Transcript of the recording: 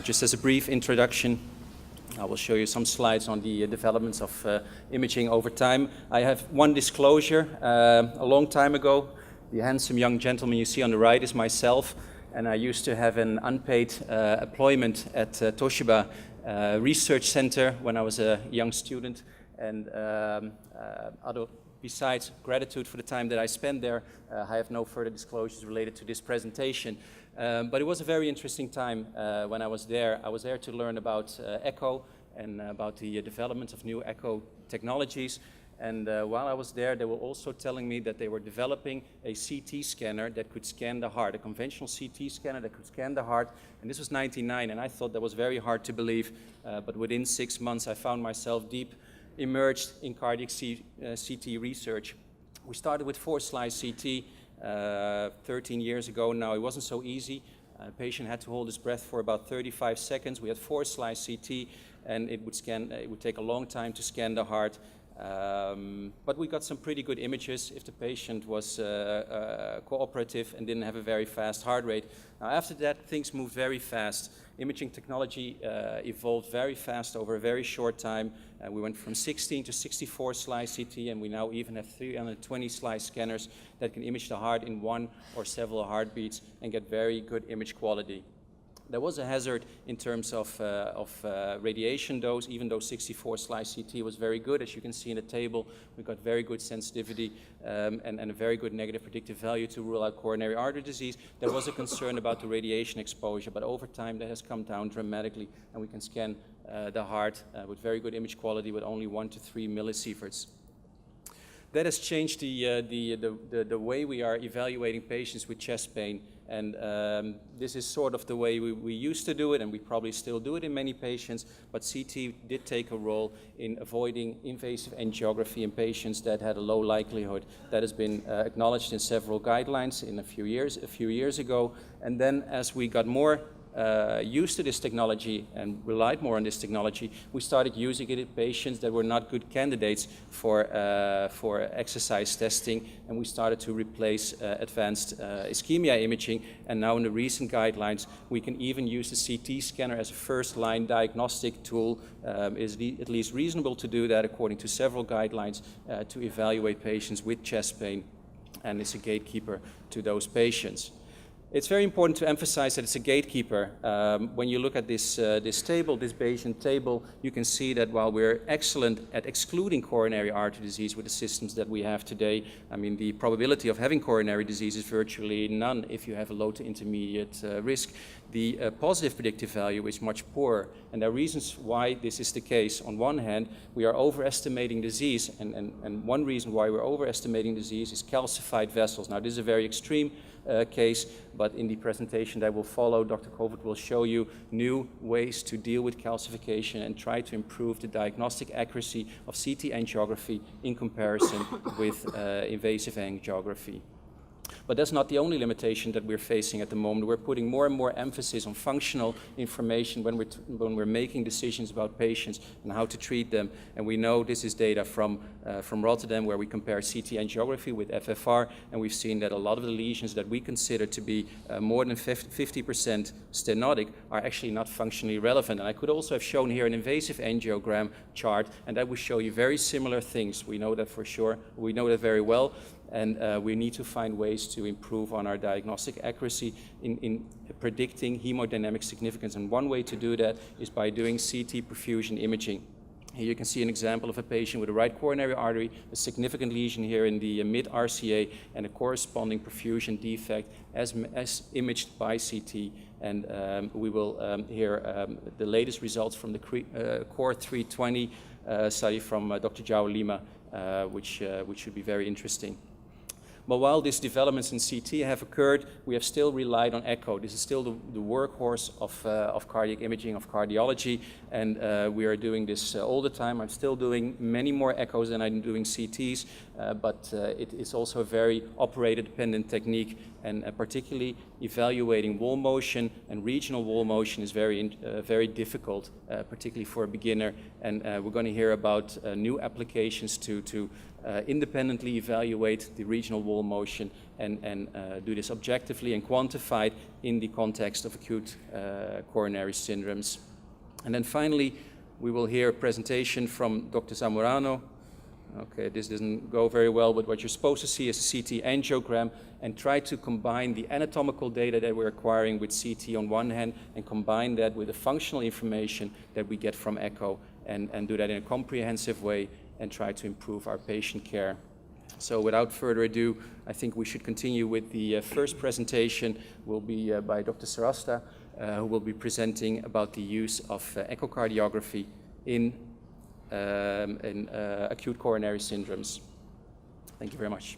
Just as a brief introduction, I will show you some slides on the developments of imaging over time. I have one disclosure. A long time ago, the handsome young gentleman you see on the right is myself, and I used to have an unpaid employment at Toshiba Research Center when I was a young student. And besides gratitude for the time that I spent there, I have no further disclosures related to this presentation. But it was a very interesting time when I was there. I was there to learn about echo and about the development of new echo technologies. And while I was there, they were also telling me that they were developing a CT scanner that could scan the heart, a conventional CT scanner that could scan the heart. And this was 1999, and I thought that was very hard to believe. But within 6 months, I found myself deep immersed in cardiac CT research. We started with 4-slice CT 13 years ago now. It wasn't so easy. The patient had to hold his breath for about 35 seconds. We had 4-slice CT, and it would take a long time to scan the heart. But we got some pretty good images if the patient was cooperative and didn't have a very fast heart rate. Now, after that, things moved very fast. Imaging technology evolved very fast over a very short time. We went from 16 to 64-slice CT, and we now even have 320-slice scanners that can image the heart in one or several heartbeats and get very good image quality. There was a hazard in terms of radiation dose, even though 64-slice CT was very good. As you can see in the table, we got very good sensitivity and a very good negative predictive value to rule out coronary artery disease. There was a concern about the radiation exposure, but over time that has come down dramatically, and we can scan the heart with very good image quality with only 1 to 3 millisieverts. That has changed the way we are evaluating patients with chest pain, and this is sort of the way we used to do it, and we probably still do it in many patients, but CT did take a role in avoiding invasive angiography in patients that had a low likelihood. That has been acknowledged in several guidelines a few years ago, and then as we got more used to this technology and relied more on this technology, we started using it in patients that were not good candidates for exercise testing, and we started to replace advanced ischemia imaging. And now in the recent guidelines, we can even use the CT scanner as a first-line diagnostic tool. It is at least reasonable to do that according to several guidelines to evaluate patients with chest pain, and it's a gatekeeper to those patients. It's very important to emphasize that it's a gatekeeper. When you look at this table, this Bayesian table, you can see that while we're excellent at excluding coronary artery disease with the systems that we have today, I mean, the probability of having coronary disease is virtually none if you have a low to intermediate risk. The positive predictive value is much poorer, and there are reasons why this is the case. On one hand, we are overestimating disease, and one reason why we're overestimating disease is calcified vessels. Now, this is a very extreme case, but in the presentation that will follow, Dr. Koen will show you new ways to deal with calcification and try to improve the diagnostic accuracy of CT angiography in comparison with invasive angiography. But that's not the only limitation that we're facing at the moment. We're putting more and more emphasis on functional information when we're making decisions about patients and how to treat them. And we know this is data from Rotterdam, where we compare CT angiography with FFR, and we've seen that a lot of the lesions that we consider to be more than 50% stenotic are actually not functionally relevant. And I could also have shown here an invasive angiogram chart, and that would show you very similar things. We know that for sure. We know that very well. And we need to find ways to improve on our diagnostic accuracy in predicting hemodynamic significance. And one way to do that is by doing CT perfusion imaging. Here you can see an example of a patient with a right coronary artery, a significant lesion here in the mid-RCA, and a corresponding perfusion defect as imaged by CT. And we will hear the latest results from the Core 320 study from Dr. João Lima, which should be very interesting. But while these developments in CT have occurred, we have still relied on echo. This is still the workhorse of cardiac imaging, of cardiology, and we are doing this all the time. I'm still doing many more echoes than I'm doing CTs, but it is also a very operator-dependent technique, and particularly evaluating wall motion and regional wall motion is very difficult, particularly for a beginner. And we're going to hear about new applications to independently evaluate the regional wall motion and do this objectively and quantified in the context of acute coronary syndromes. And then finally, we will hear a presentation from Dr. Zamorano. Okay, this doesn't go very well, but what you're supposed to see is a CT angiogram and try to combine the anatomical data that we're acquiring with CT on one hand and combine that with the functional information that we get from echo and do that in a comprehensive way and try to improve our patient care. So without further ado, I think we should continue with the first presentation will be by Dr. Sarasta, who will be presenting about the use of echocardiography in acute coronary syndromes. Thank you very much.